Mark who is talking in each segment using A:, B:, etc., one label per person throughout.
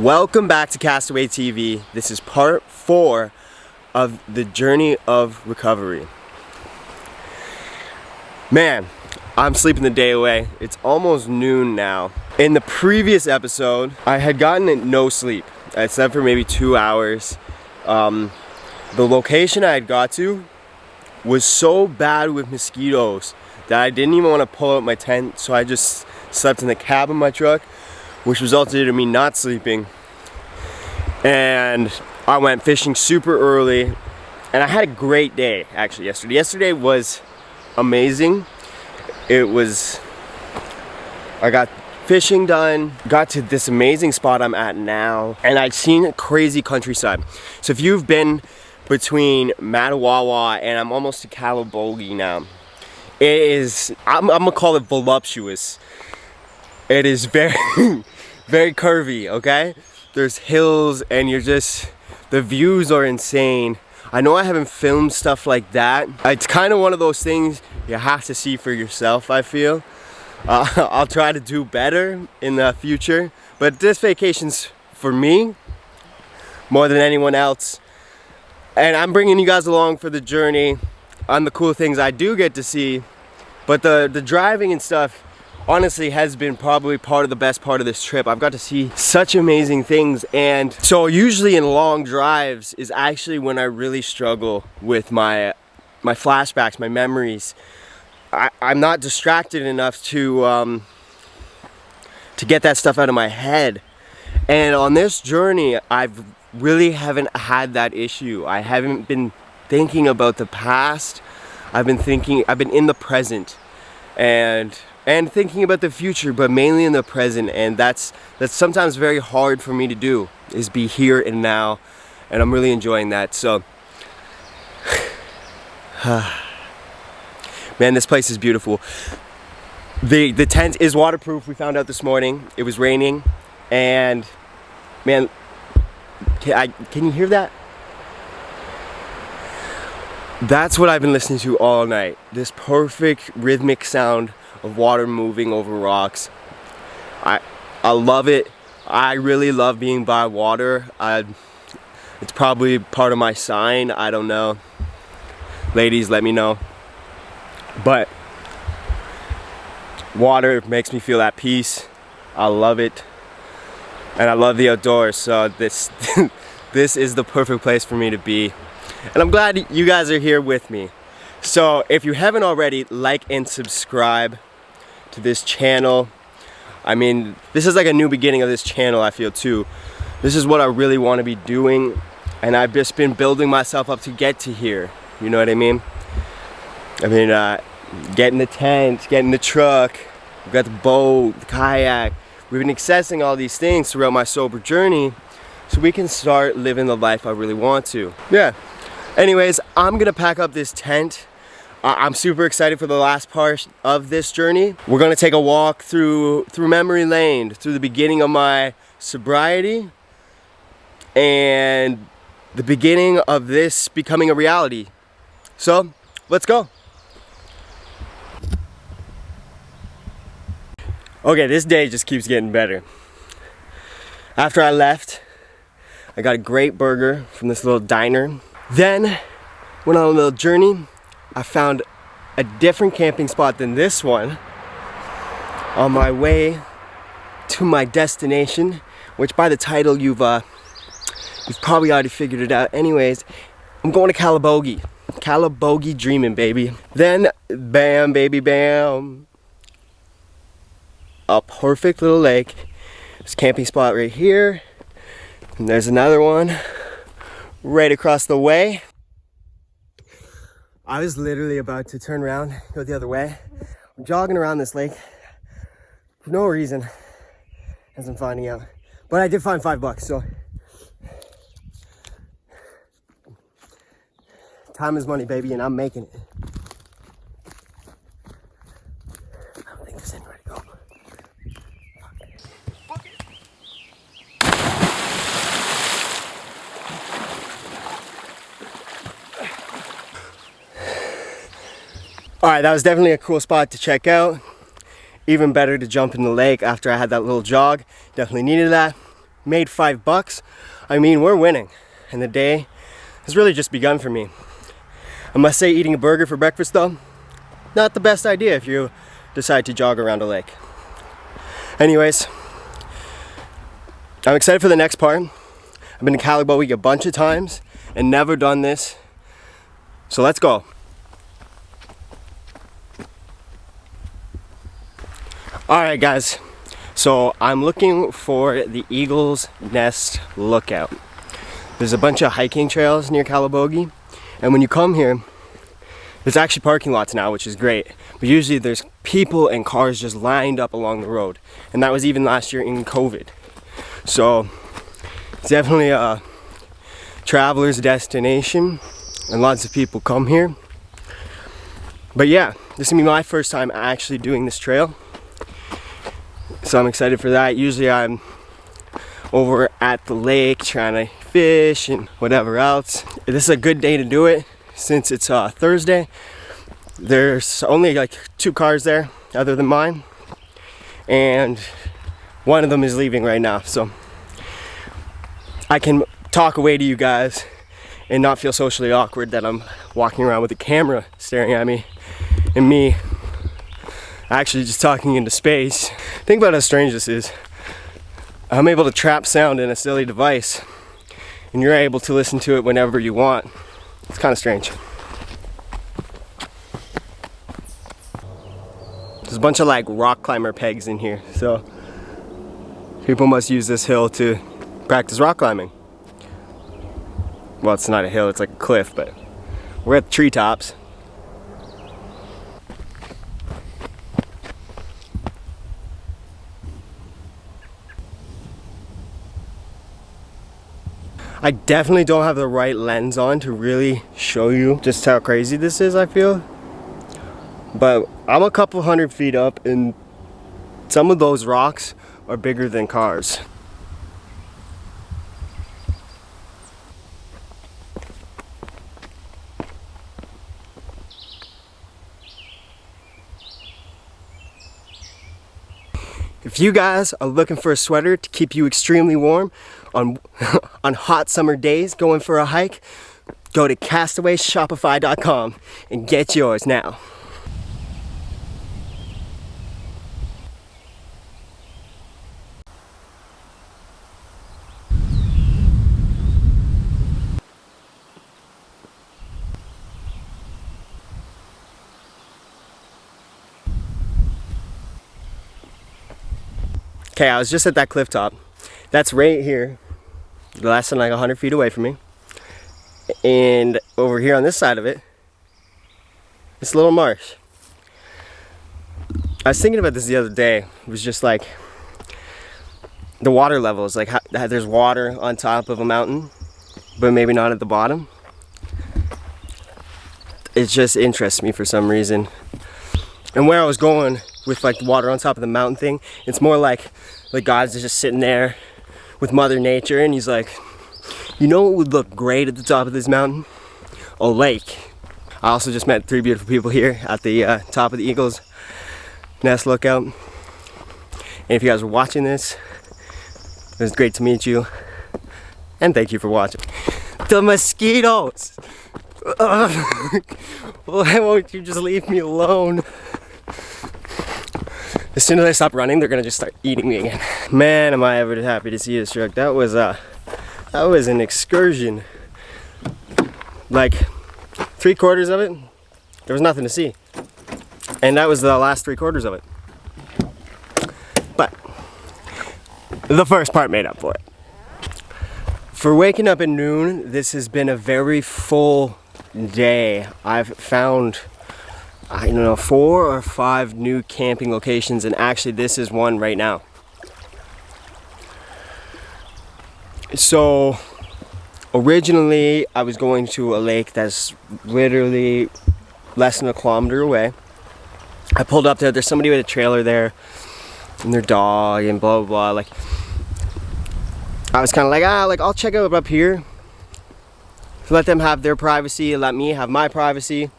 A: Welcome back to Castaway TV. This is part 4 of the journey of recovery. Man, I'm sleeping the day away. It's almost noon now. In the previous episode, I had gotten no sleep. I slept for maybe 2 hours. The location I had got to was so bad with mosquitoes that I didn't even want to pull out my tent, so I just slept in the cab of my truck, which resulted in me not sleeping. And I went fishing super early, and I had a great day actually yesterday. Yesterday was amazing. I got fishing done, got to this amazing spot I'm at now, and I'd seen a crazy countryside. So if you've been between Mattawawa and I'm almost to Calabogie now, it is, I'm gonna call it voluptuous. It is very, very curvy, okay? There's hills and the views are insane. I know I haven't filmed stuff like that. It's kind of one of those things you have to see for yourself, I feel. I'll try to do better in the future, but this vacation's for me more than anyone else. And I'm bringing you guys along for the journey on the cool things I do get to see. But the driving and stuff honestly has been probably part of the best part of this trip. I've got to see such amazing things, and so usually in long drives is actually when I really struggle with my flashbacks, my memories. I'm not distracted enough to get that stuff out of my head. And on this journey, really haven't had that issue. I haven't been thinking about the past. I've been in the present and thinking about the future, but mainly in the present. And that's sometimes very hard for me to do, is be here and now. And I'm really enjoying that. So, man, this place is beautiful. The tent is waterproof. We found out this morning. It was raining, and man, can you hear that? That's what I've been listening to all night. This perfect rhythmic sound of water moving over rocks. I love it. I really love being by water. It's probably part of my sign. I don't know. Ladies, let me know. But water makes me feel at peace. I love it. And I love the outdoors, so this this is the perfect place for me to be. And I'm glad you guys are here with me. So if you haven't already, like and subscribe to this channel. I mean, this is like a new beginning of this channel, I feel too. This is what I really want to be doing, and I've just been building myself up to get to here. You know what I mean? Getting the tent, getting the truck, we've got the boat, the kayak. We've been accessing all these things throughout my sober journey so we can start living the life I really want to. Yeah. Anyways, I'm gonna pack up this tent. I'm super excited for the last part of this journey. We're gonna take a walk through memory lane, through the beginning of my sobriety and the beginning of this becoming a reality. So, let's go. Okay, this day just keeps getting better. After I left, I got a great burger from this little diner. Then, went on a little journey. I found a different camping spot than this one on my way to my destination, which by the title you've probably already figured it out. Anyways, I'm going to Calabogie. Calabogie Dreamin, baby. Then, bam, baby, bam. A perfect little lake. There's a camping spot right here, and there's another one right across the way. I was literally about to turn around, go the other way. I'm jogging around this lake for no reason, as I'm finding out. But I did find $5, so time is money, baby, and I'm making it. I don't think there's anywhere to go. Alright, that was definitely a cool spot to check out. Even better to jump in the lake after I had that little jog. Definitely needed that. made $5. I mean, we're winning. And the day has really just begun for me. I must say, eating a burger for breakfast though, not the best idea if you decide to jog around a lake. Anyways, I'm excited for the next part. I've been to Calabogie a bunch of times and never done this. So let's go. Alright guys, so I'm looking for the Eagle's Nest Lookout. There's a bunch of hiking trails near Calabogie, and when you come here, there's actually parking lots now, which is great. But usually there's people and cars just lined up along the road, and that was even last year in COVID. So it's definitely a traveler's destination, and lots of people come here. But yeah, this is gonna be my first time actually doing this trail. So I'm excited for that. Usually I'm over at the lake trying to fish and whatever else. This is a good day to do it since it's Thursday. There's only like 2 cars there other than mine, and one of them is leaving right now, so I can talk away to you guys and not feel socially awkward that I'm walking around with a camera staring at me and me actually just talking into space. Think about how strange this is. I'm able to trap sound in a silly device, and you're able to listen to it whenever you want. It's kind of strange. There's a bunch of like rock climber pegs in here, so people must use this hill to practice rock climbing. Well, it's not a hill, it's like a cliff, but we're at the treetops. I definitely don't have the right lens on to really show you just how crazy this is, I feel. But I'm a couple hundred feet up, and some of those rocks are bigger than cars. If you guys are looking for a sweater to keep you extremely warm on, on hot summer days going for a hike, go to castawayshopify.com and get yours now. Okay, I was just at that cliff top. That's right here, less than like 100 feet away from me. And over here on this side of it, it's a little marsh. I was thinking about this the other day. It was just like the water levels, like how there's water on top of a mountain, but maybe not at the bottom. It just interests me for some reason. And where I was going with like the water on top of the mountain thing, it's more like God's just sitting there with Mother Nature, and he's like, you know what would look great at the top of this mountain? A lake. I also just met 3 beautiful people here at the top of the Eagle's Nest Lookout. And if you guys were watching this, it was great to meet you, and thank you for watching. The mosquitoes! Why won't you just leave me alone? As soon as I stop running, they're gonna just start eating me again. Man, am I ever happy to see this truck. That was an excursion. Like 3/4 of it, there was nothing to see. And that was the last 3/4 of it. But the first part made up for it. For waking up at noon, this has been a very full day. I've found, I don't know, 4 or 5 new camping locations, and actually this is one right now. So originally I was going to a lake that's literally less than a kilometer away. I pulled up there, there's somebody with a trailer there and their dog and blah blah blah. Like, I was kind of like, I'll check out up here. Let them have their privacy, let me have my privacy.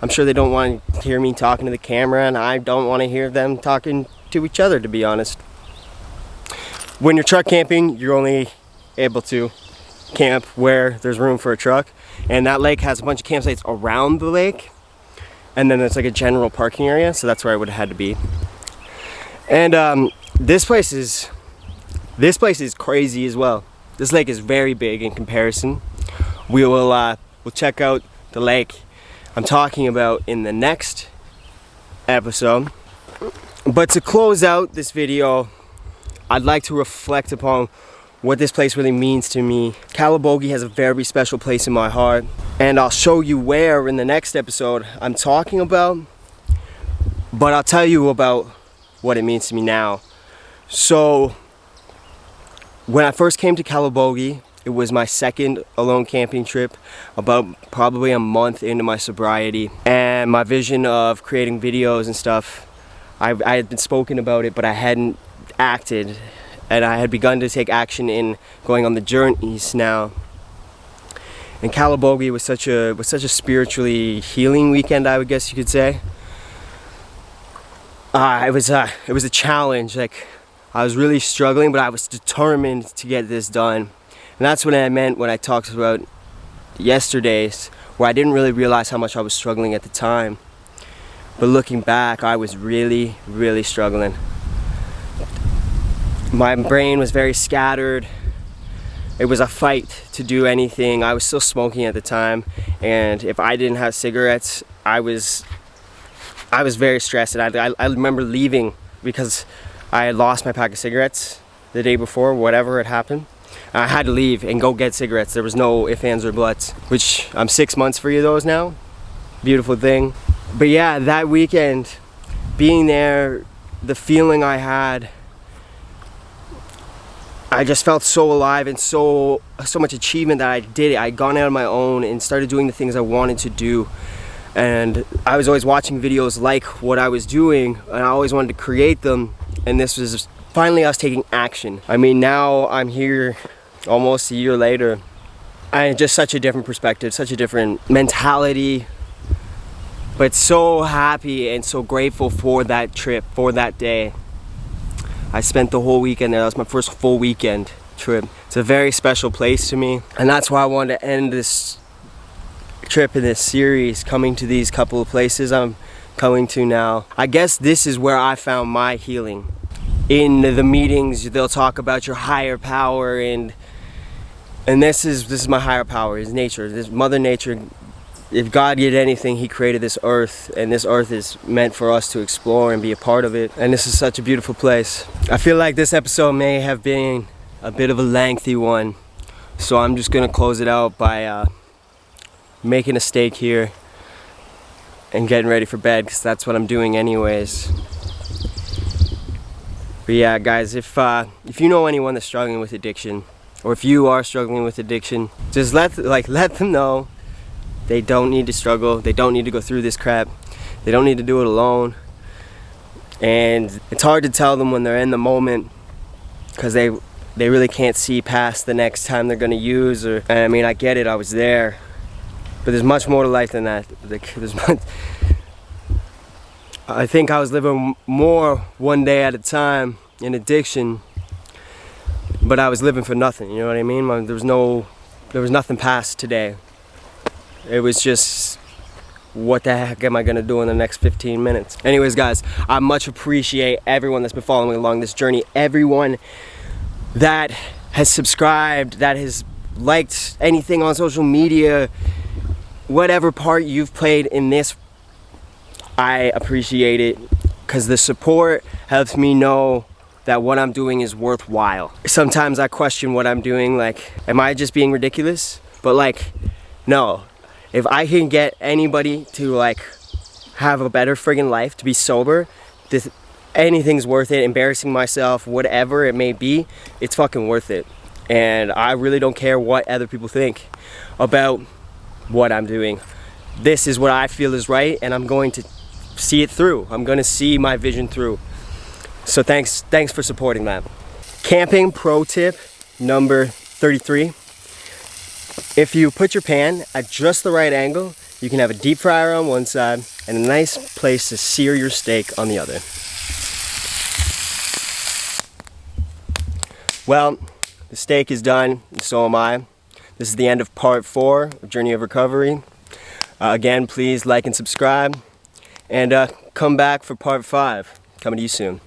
A: I'm sure they don't want to hear me talking to the camera, and I don't want to hear them talking to each other, to be honest. When you're truck camping, you're only able to camp where there's room for a truck, and that lake has a bunch of campsites around the lake, and then there's like a general parking area, so that's where I would have had to be. And this place is crazy as well. This lake is very big in comparison. We'll check out the lake I'm talking about in the next episode. But to close out this video, I'd like to reflect upon what this place really means to me. Calabogie has a very special place in my heart, and I'll show you where in the next episode I'm talking about, but I'll tell you about what it means to me now. So when I first came to Calabogie, it was my second alone camping trip, about probably a month into my sobriety, and my vision of creating videos and stuff, I had been spoken about it, but I hadn't acted, and I had begun to take action in going on the journeys now. And Calabogie was such a spiritually healing weekend, I would guess you could say. It was a challenge. Like, I was really struggling, but I was determined to get this done. And that's what I meant when I talked about yesterday's, where I didn't really realize how much I was struggling at the time. But looking back, I was really, really struggling. My brain was very scattered. It was a fight to do anything. I was still smoking at the time, and if I didn't have cigarettes, I was very stressed. And I remember leaving because I had lost my pack of cigarettes the day before, whatever had happened. I had to leave and go get cigarettes. There was no ifs, ands, or buts, which I'm 6 months free of those now. Beautiful thing. But yeah, that weekend, being there, the feeling I had, I just felt so alive and so much achievement that I did it. I'd gone out on my own and started doing the things I wanted to do. And I was always watching videos like what I was doing, and I always wanted to create them. And this was finally us taking action. I mean, now I'm here almost a year later. I had just such a different perspective, such a different mentality. But so happy and so grateful for that trip, for that day. I spent the whole weekend there. That was my first full weekend trip. It's a very special place to me, and that's why I wanted to end this trip in this series, coming to these couple of places I'm coming to now. I guess this is where I found my healing. In the meetings, they'll talk about your higher power, and this is my higher power, is nature, this Mother Nature. If God did anything, He created this earth, and this earth is meant for us to explore and be a part of it. And this is such a beautiful place. I feel like this episode may have been a bit of a lengthy one, so I'm just gonna close it out by making a steak here and getting ready for bed, because that's what I'm doing anyways. But yeah, guys, if you know anyone that's struggling with addiction, or if you are struggling with addiction, just let them know. They don't need to struggle. They don't need to go through this crap. They don't need to do it alone. And it's hard to tell them when they're in the moment, because they really can't see past the next time they're gonna use. And I mean, I get it, I was there, but there's much more to life than that. I think I was living more one day at a time in addiction, but I was living for nothing, you know what I mean? There was nothing past today. It was just, what the heck am I gonna do in the next 15 minutes? Anyways, guys, I much appreciate everyone that's been following along this journey, everyone that has subscribed, that has liked anything on social media, whatever part you've played in this, I appreciate it, because the support helps me know that what I'm doing is worthwhile. Sometimes I question what I'm doing, like, am I just being ridiculous? But like, no. If I can get anybody to like have a better friggin' life, to be sober, anything's worth it. Embarrassing myself, whatever it may be, it's fucking worth it. And I really don't care what other people think about what I'm doing. This is what I feel is right, and I'm going to see it through. I'm going to see my vision through. So thanks for supporting that. Camping pro tip number 33. If you put your pan at just the right angle, you can have a deep fryer on one side and a nice place to sear your steak on the other. Well, the steak is done, and so am I. This is the end of part 4 of Journey of Recovery. Again, please like and subscribe, and come back for part 5. Coming to you soon.